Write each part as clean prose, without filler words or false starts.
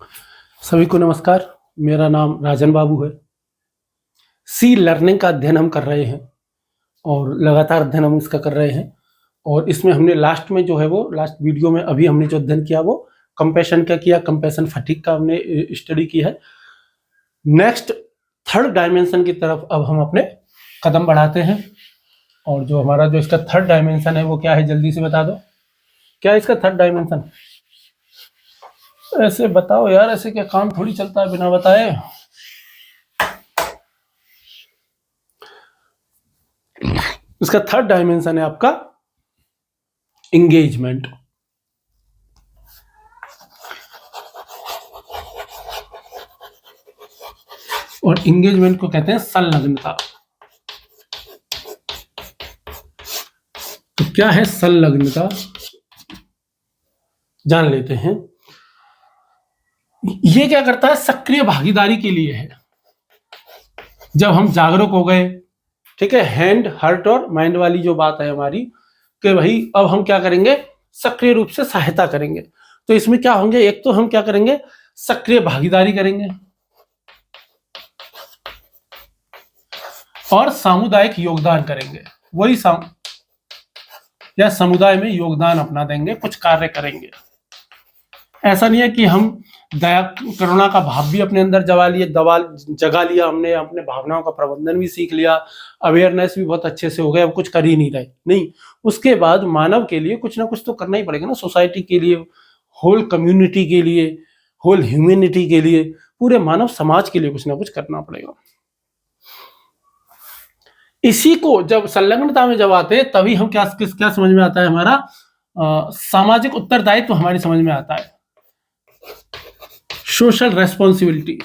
सभी को नमस्कार। मेरा नाम राजन बाबू है। सी लर्निंग का अध्ययन हम कर रहे हैं और लगातार अध्ययन हम इसका कर रहे हैं। और इसमें हमने लास्ट में जो है वो लास्ट वीडियो में अभी हमने जो अध्ययन किया वो कंपैशन का किया, कंपैशन फटीग का हमने स्टडी की है। नेक्स्ट थर्ड डायमेंशन की तरफ अब हम अपने कदम बढ़ाते हैं। और जो हमारा जो इसका थर्ड डायमेंशन है वो क्या है, जल्दी से बता दो। क्या है इसका थर्ड डायमेंशन? ऐसे बताओ यार, ऐसे क्या काम थोड़ी चलता है बिना बताए। इसका थर्ड डायमेंशन है आपका इंगेजमेंट। और इंगेजमेंट को कहते हैं संलग्नता। तो क्या है संलग्नता, जान लेते हैं। ये क्या करता है, सक्रिय भागीदारी के लिए है। जब हम जागरूक हो गए, ठीक है, हैंड हार्ट और माइंड वाली जो बात है हमारी कि भाई अब हम क्या करेंगे, सक्रिय रूप से सहायता करेंगे। तो इसमें क्या होंगे, एक तो हम क्या करेंगे, सक्रिय भागीदारी करेंगे और सामुदायिक योगदान करेंगे। वही या समुदाय में योगदान अपना देंगे, कुछ कार्य करेंगे। ऐसा नहीं है कि हम दया करुणा का भाव भी अपने अंदर जगा लिया हमने, अपने भावनाओं का प्रबंधन भी सीख लिया, अवेयरनेस भी बहुत अच्छे से हो गया, अब कुछ कर ही नहीं रहे। नहीं, उसके बाद मानव के लिए कुछ ना कुछ तो करना ही पड़ेगा ना, सोसाइटी के लिए, होल कम्युनिटी के लिए, होल ह्यूमैनिटी के लिए, पूरे मानव समाज के लिए कुछ ना कुछ करना पड़ेगा। इसी को जब संलग्नता में जब आते हैं तभी हम क्या समझ में आता है, हमारा सामाजिक उत्तरदायित्व हमारी समझ में आता है, सोशल रेस्पॉन्सिबिलिटी,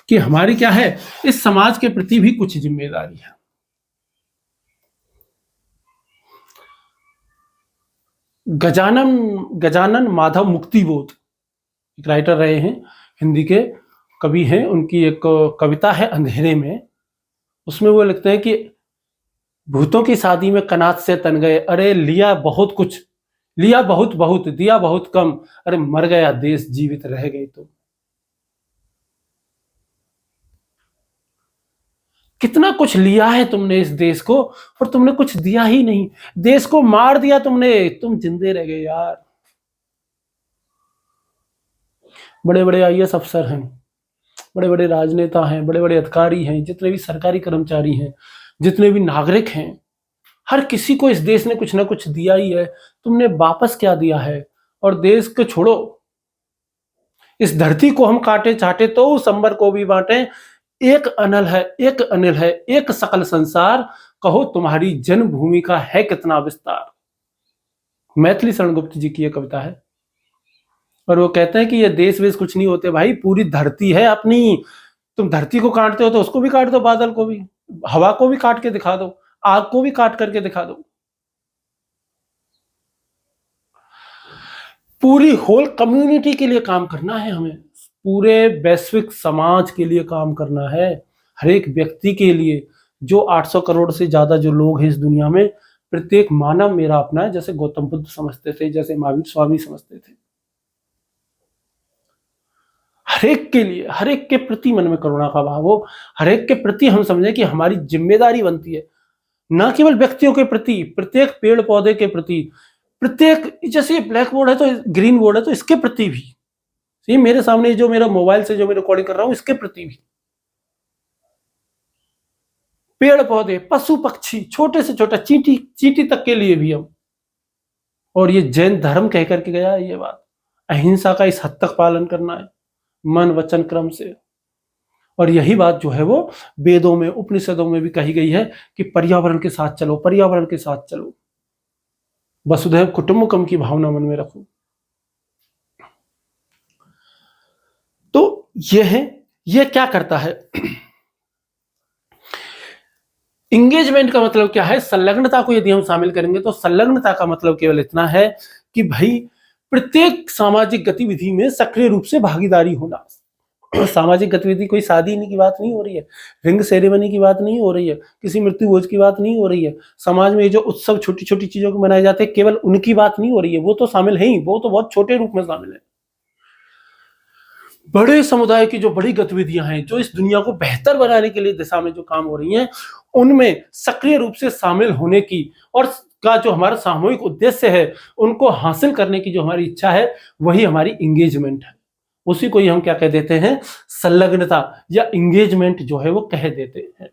कि हमारी क्या है, इस समाज के प्रति भी कुछ जिम्मेदारी है। गजानन माधव मुक्तिबोध एक राइटर रहे हैं, हिंदी के कवि हैं। उनकी एक कविता है अंधेरे में, उसमें वो लिखते हैं कि भूतों की शादी में कनात से तन गए, अरे लिया बहुत कुछ, लिया बहुत बहुत, दिया बहुत कम, अरे मर गया देश, जीवित रह गए तो। कितना कुछ लिया है तुमने इस देश को और तुमने कुछ दिया ही नहीं, देश को मार दिया तुमने, तुम जिंदे रह गए यार। बड़े बड़े आईएएस अफसर हैं, बड़े बड़े राजनेता हैं, बड़े बड़े अधिकारी हैं, जितने भी सरकारी कर्मचारी हैं, जितने भी नागरिक हैं, हर किसी को इस देश ने कुछ ना कुछ दिया ही है। तुमने वापस क्या दिया है? और देश को छोड़ो, इस धरती को हम काटे चाटे तो उस अंबर को भी बांटे, एक अनल है, एक अनिल है, एक सकल संसार, कहो तुम्हारी जन्मभूमि का है कितना विस्तार। मैथिली शरण गुप्त जी की यह कविता है। और वो कहते हैं कि ये देश वेश कुछ नहीं होते भाई, पूरी धरती है अपनी। तुम धरती को काटते हो तो उसको भी काट दो, बादल को भी, हवा को भी काट के दिखा दो, आग को भी काट करके दिखा दो। पूरी होल कम्युनिटी के लिए काम करना है हमें, पूरे वैश्विक समाज के लिए काम करना है, हर एक व्यक्ति के लिए। जो 800 करोड़ से ज्यादा जो लोग हैं इस दुनिया में, प्रत्येक मानव मेरा अपना है, जैसे गौतम बुद्ध समझते थे, जैसे महावीर स्वामी समझते थे। हर एक के लिए, हर एक के प्रति मन में करुणा का भाव हो, हर एक के प्रति हम समझें कि हमारी जिम्मेदारी बनती है, न केवल व्यक्तियों के प्रति, प्रत्येक पेड़ पौधे के प्रति, प्रत्येक, जैसे ब्लैक बोर्ड है तो ग्रीन बोर्ड है तो इसके प्रति भी, ये मेरे सामने जो मेरा मोबाइल से जो मैं रिकॉर्डिंग कर रहा हूं इसके प्रति भी, पेड़ पौधे, पशु पक्षी, छोटे से छोटा चींटी तक के लिए भी हम। और ये जैन धर्म कह करके गया है ये बात, अहिंसा का इस हद तक पालन करना है, मन वचन क्रम से। और यही बात जो है वो वेदों में, उपनिषदों में भी कही गई है कि पर्यावरण के साथ चलो, पर्यावरण के साथ चलो, वसुधैव कुटुंबकम की भावना मन में रखो। तो ये है, ये क्या करता है, इंगेजमेंट का मतलब क्या है, संलग्नता को यदि हम शामिल करेंगे तो संलग्नता का मतलब केवल इतना है कि भाई प्रत्येक सामाजिक गतिविधि में सक्रिय रूप से भागीदारी होना। सामाजिक गतिविधि कोई शादी की बात नहीं हो रही है, रिंग सेरेमनी की बात नहीं हो रही है, किसी मृत्यु भोज की बात नहीं हो रही है। समाज में ये जो उत्सव छोटी छोटी चीजों को मनाए जाते हैं, केवल उनकी बात नहीं हो रही है, वो तो शामिल है ही, वो तो बहुत छोटे रूप में शामिल है। बड़े समुदाय की जो बड़ी गतिविधियां हैं, जो इस दुनिया को बेहतर बनाने के लिए दिशा में जो काम हो रही हैं, उनमें सक्रिय रूप से शामिल होने की और का जो हमारा सामूहिक उद्देश्य है, उनको हासिल करने की जो हमारी इच्छा है, वही हमारी इंगेजमेंट है। उसी को ही हम क्या कह देते हैं, संलग्नता या इंगेजमेंट जो है वो कह देते हैं।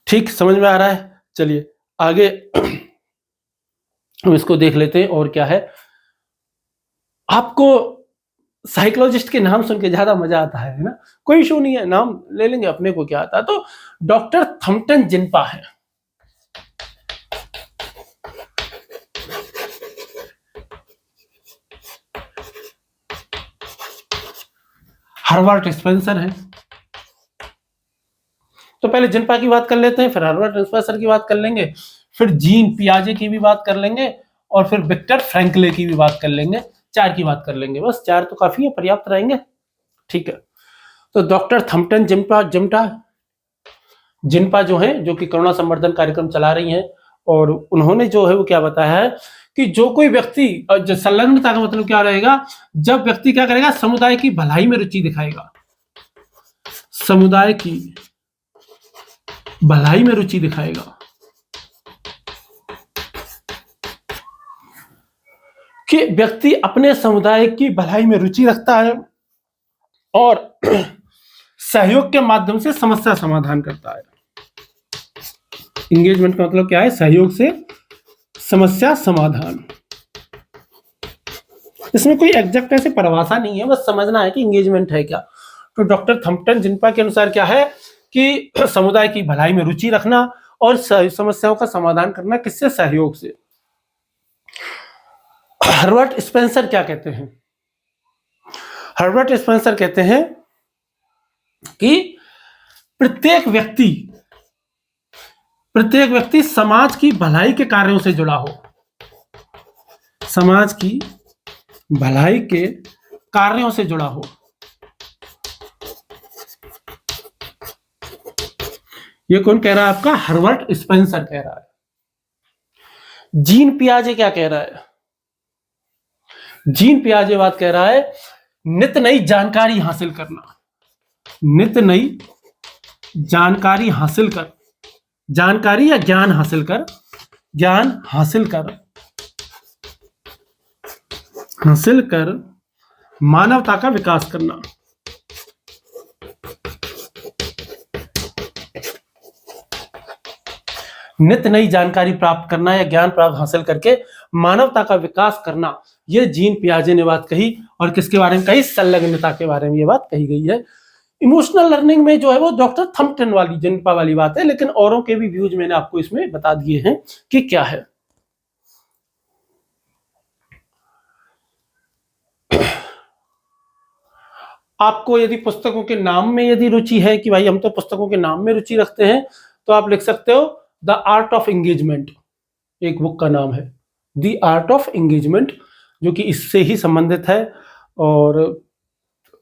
ठीक, समझ में आ रहा है? चलिए आगे हम इसको देख लेते हैं। और क्या है, आपको साइकोलॉजिस्ट के नाम सुन के ज्यादा मजा आता है ना? कोई इशू नहीं है, नाम ले लेंगे, अपने को क्या आता है। तो डॉक्टर थॉम्पटन जिन्पा है। हर्बर्ट स्पेंसर है। तो पहले जिन्पा की बात कर लेते हैं, फिर हर्बर्ट स्पेंसर की बात कर लेंगे, फिर जीन पियाजे की भी बात कर लेंगे, और फिर विक्टर फ्रैंकले की भी बात कर लेंगे। 4 की बात कर लेंगे, बस 4 तो काफी है, पर्याप्त रहेंगे। ठीक है, तो डॉक्टर थॉम्पटन जिन्पा जो है, जो कि करुणा संवर्धन कार्यक्रम चला रही हैं, और उन्होंने जो है वो क्या बताया है कि जो कोई व्यक्ति, संलग्नता का मतलब क्या रहेगा, जब व्यक्ति क्या करेगा, समुदाय की भलाई में रुचि दिखाएगा, समुदाय की भलाई में रुचि दिखाएगा, कि व्यक्ति अपने समुदाय की भलाई में रुचि रखता है और सहयोग के माध्यम से समस्या समाधान करता है। इंगेजमेंट का मतलब क्या है, सहयोग से समस्या समाधान। इसमें कोई एग्जैक्ट ऐसे परिभाषा नहीं है, बस समझना है कि इंगेजमेंट है क्या। तो डॉक्टर थॉम्पटन जिन्पा के अनुसार क्या है कि समुदाय की भलाई में रुचि रखना और समस्याओं का समाधान करना, किससे, सहयोग से। हर्बर्ट स्पेंसर क्या कहते हैं? हर्बर्ट स्पेंसर कहते हैं कि प्रत्येक व्यक्ति समाज की भलाई के कार्यों से जुड़ा हो, समाज की भलाई के कार्यों से जुड़ा हो। ये कौन कह रहा है आपका? हर्बर्ट स्पेंसर कह रहा है। जीन पियाजे क्या कह रहा है? जीन पियाजे बात कह रहा है, नित्य नई जानकारी हासिल करना, नित्य नई जानकारी हासिल कर, जानकारी या ज्ञान हासिल कर, ज्ञान हासिल कर मानवता का विकास करना। नित्य नई जानकारी प्राप्त करना या ज्ञान प्राप्त हासिल करके मानवता का विकास करना, ये जीन पियाजे ने बात कही। और किसके बारे में कही? संलग्नता के बारे में ये बात कही गई है। इमोशनल लर्निंग में जो है वो डॉक्टर थॉम्पटन वाली, जिन्पा वाली बात है, लेकिन औरों के भी व्यूज मैंने आपको इसमें बता दिए हैं कि क्या है। आपको यदि पुस्तकों के नाम में यदि रुचि है कि भाई हम तो पुस्तकों के नाम में रुचि रखते हैं, तो आप लिख सकते हो द आर्ट ऑफ एंगेजमेंट, एक बुक का नाम है द आर्ट ऑफ एंगेजमेंट, जो कि इससे ही संबंधित है। और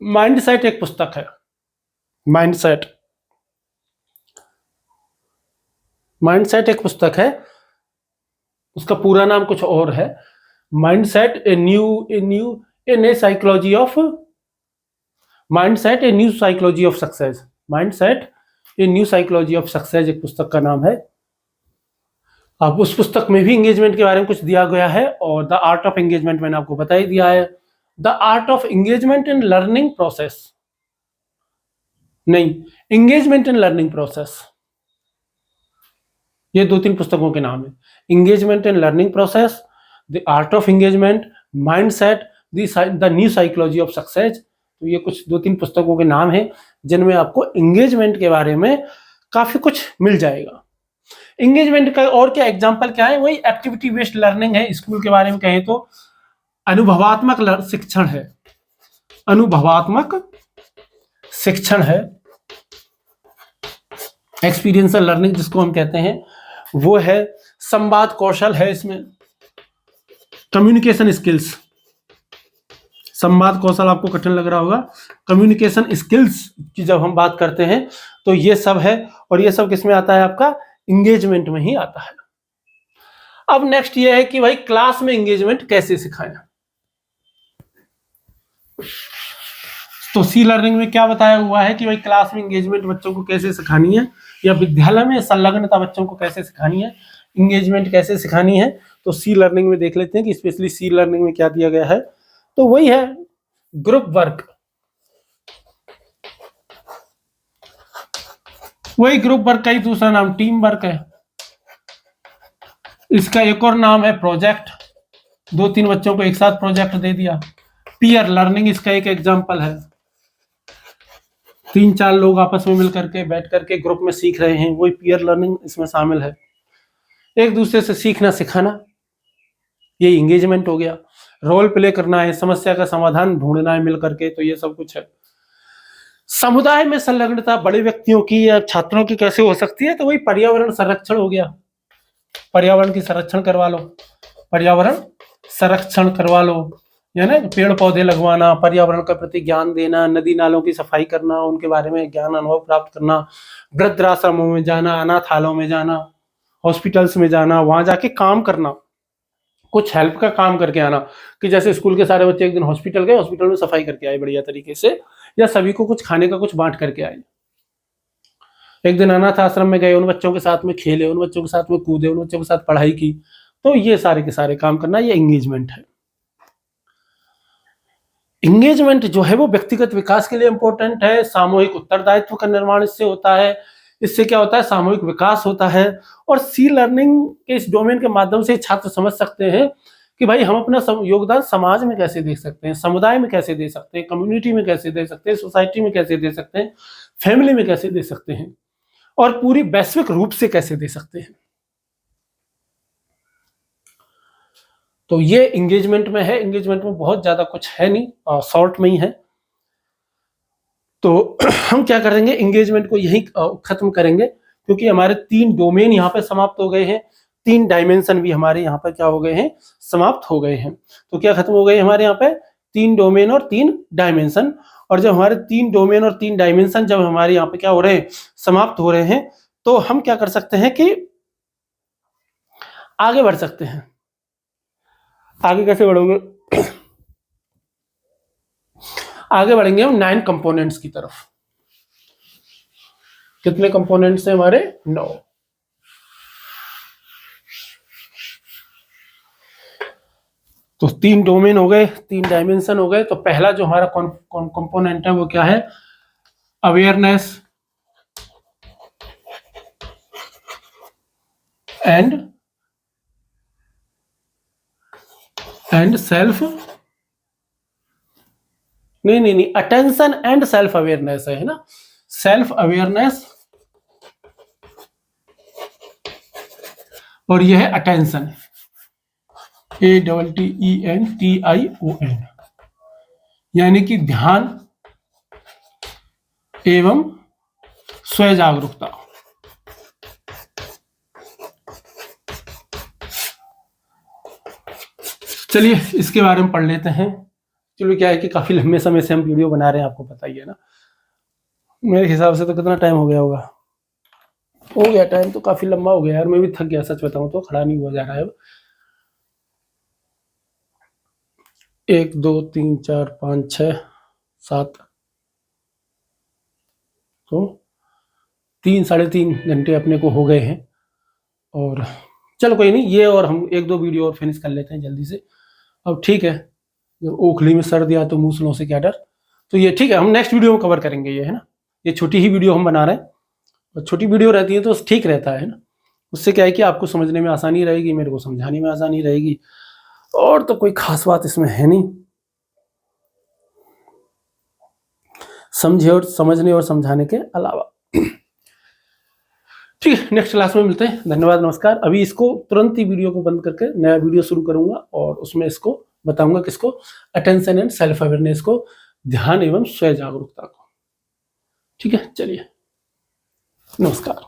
माइंडसेट एक पुस्तक है, माइंडसेट एक पुस्तक है, उसका पूरा नाम कुछ और है, mindset a new psychology of mindset a new psychology of success, mindset a new psychology of success एक पुस्तक का नाम है। अब उस पुस्तक में भी एंगेजमेंट के बारे में कुछ दिया गया है, और द आर्ट ऑफ एंगेजमेंट मैंने आपको बता ही दिया है। The art of engagement in learning process, नहीं, एंगेजमेंट इन लर्निंग प्रोसेस, ये 2-3 पुस्तकों के नाम है। Engagement in learning process, the art of engagement, mindset, the new psychology of success. तो ये कुछ 2-3 पुस्तकों के नाम हैं जिनमें आपको एंगेजमेंट के बारे में काफी कुछ मिल जाएगा। एंगेजमेंट का और क्या एग्जांपल क्या है? वही एक्टिविटी बेस्ड लर्निंग है। स्कूल के बारे में कहें तो अनुभवात्मक शिक्षण है, अनुभवात्मक शिक्षण है, एक्सपीरियंशियल लर्निंग जिसको हम कहते हैं वो है। संवाद कौशल है इसमें, कम्युनिकेशन स्किल्स, संवाद कौशल आपको कठिन लग रहा होगा। कम्युनिकेशन स्किल्स की जब हम बात करते हैं तो ये सब है, और ये सब किसमें आता है? आपका एंगेजमेंट में ही आता है। अब नेक्स्ट ये है कि भाई क्लास में एंगेजमेंट कैसे सिखाएं। तो सी लर्निंग में क्या बताया हुआ है कि भाई क्लास में एंगेजमेंट बच्चों को कैसे सिखानी है, या विद्यालय में संलग्नता बच्चों को कैसे सिखानी है, एंगेजमेंट कैसे सिखानी है। तो सी लर्निंग में देख लेते हैं कि स्पेशली सी लर्निंग में क्या दिया गया है। तो वही है ग्रुप वर्क, वही ग्रुप वर्क का ही दूसरा नाम टीम वर्क है। इसका एक और नाम है प्रोजेक्ट, 2-3 बच्चों को एक साथ प्रोजेक्ट दे दिया। पीयर लर्निंग इसका एक एग्जांपल है, 3-4 लोग आपस में मिलकर के बैठ करके ग्रुप में सीख रहे हैं, वही पीयर लर्निंग इसमें शामिल है। एक दूसरे से सीखना सिखाना, ये एंगेजमेंट हो गया। रोल प्ले करना है, समस्या का समाधान ढूंढना है मिल करके, तो ये सब कुछ है। समुदाय में संलग्नता बड़े व्यक्तियों की या छात्रों की कैसे हो सकती है? तो वही पर्यावरण संरक्षण हो गया, पर्यावरण की संरक्षण करवा लो, पर्यावरण संरक्षण करवा लो, है ना, पेड़ पौधे लगवाना, पर्यावरण के प्रति ज्ञान देना, नदी नालों की सफाई करना, उनके बारे में ज्ञान अनुभव प्राप्त करना, वृद्धाश्रमों में जाना, अनाथालयों में जाना, हॉस्पिटल्स में जाना, वहां जाके काम करना, कुछ हेल्प का काम करके आना। कि जैसे स्कूल के सारे बच्चे एक दिन हॉस्पिटल गए, हॉस्पिटल में सफाई करके आए बढ़िया तरीके से, या सभी को कुछ खाने का कुछ बांट करके आए। एक दिन अनाथ आश्रम में गए, उन बच्चों के साथ में खेले, उन बच्चों के साथ में कूदे, उन बच्चों के साथ पढ़ाई की। तो ये सारे के सारे काम करना, ये एंगेजमेंट है। एंगेजमेंट जो है वो व्यक्तिगत विकास के लिए इंपॉर्टेंट है, सामूहिक उत्तरदायित्व का निर्माण इससे होता है। इससे क्या होता है? सामूहिक विकास होता है। और सी लर्निंग के इस डोमेन के माध्यम से छात्र समझ सकते हैं कि भाई हम अपना योगदान समाज में कैसे दे सकते हैं, समुदाय में कैसे दे सकते हैं, कम्युनिटी में कैसे दे सकते हैं, सोसाइटी में कैसे दे सकते हैं, फैमिली में कैसे दे सकते हैं, और पूरी वैश्विक रूप से कैसे दे सकते हैं। तो ये एंगेजमेंट में है। एंगेजमेंट में बहुत ज्यादा कुछ है नहीं, शॉर्ट में ही है। तो हम क्या करेंगे, एंगेजमेंट को यही खत्म करेंगे, क्योंकि हमारे 3 डोमेन यहाँ पे समाप्त हो गए हैं, 3 डायमेंशन भी हमारे यहाँ पर क्या हो गए हैं? समाप्त हो गए हैं। तो क्या खत्म हो गए हमारे यहाँ पे? 3 डोमेन और 3 डायमेंशन। और जब हमारे 3 डोमेन और 3 डायमेंशन जब हमारे यहाँ पे क्या हो रहे हैं? समाप्त हो रहे हैं, तो हम क्या कर सकते हैं कि आगे बढ़ सकते हैं। आगे कैसे बढ़ोगे? आगे बढ़ेंगे हम 9 कंपोनेंट्स की तरफ। कितने कंपोनेंट्स हैं हमारे? 9। तो 3 डोमेन हो गए, 3 डायमेंशन हो गए। तो पहला जो हमारा कंपोनेंट है वो क्या है? अवेयरनेस एंड सेल्फ, नहीं, अटेंशन एंड सेल्फ अवेयरनेस है ना, सेल्फ अवेयरनेस, और यह है अटेंशन, ATTENTION, यानी कि ध्यान एवं स्वयं जागरूकता। चलिए इसके बारे में पढ़ लेते हैं। चलो क्या है कि काफी लंबे समय से हम वीडियो बना रहे हैं, आपको पता ही है ना। मेरे हिसाब से तो कितना टाइम हो गया होगा? हो गया टाइम तो काफी लंबा हो गया यार, मैं भी थक गया, सच बताऊं तो खड़ा नहीं हुआ जा रहा है अब। 1 2 3 4 5 6 7, तो 3-3.5 घंटे अपने को हो गए हैं। और चलो कोई नहीं, ये और हम 1-2 वीडियो और फिनिश कर लेते हैं जल्दी से। अब ठीक है, जब ओखली में सर्द या तो मूसलों से क्या डर। तो ये ठीक है, हम नेक्स्ट वीडियो में कवर करेंगे ये, है ना। ये छोटी ही वीडियो हम बना रहे हैं, और छोटी वीडियो रहती है तो ठीक रहता है ना। उससे क्या है कि आपको समझने में आसानी रहेगी, मेरे को समझाने में आसानी रहेगी, और तो कोई खास बात इसमें है नहीं। समझने और समझाने के अलावा। ठीक है, नेक्स्ट क्लास में मिलते हैं। धन्यवाद, नमस्कार। अभी इसको तुरंत ही वीडियो को बंद करके नया वीडियो शुरू करूंगा, और उसमें इसको बताऊंगा किसको? अटेंशन एंड सेल्फ अवेयरनेस को, ध्यान एवं स्वयं जागरूकता को। ठीक है, चलिए, नमस्कार।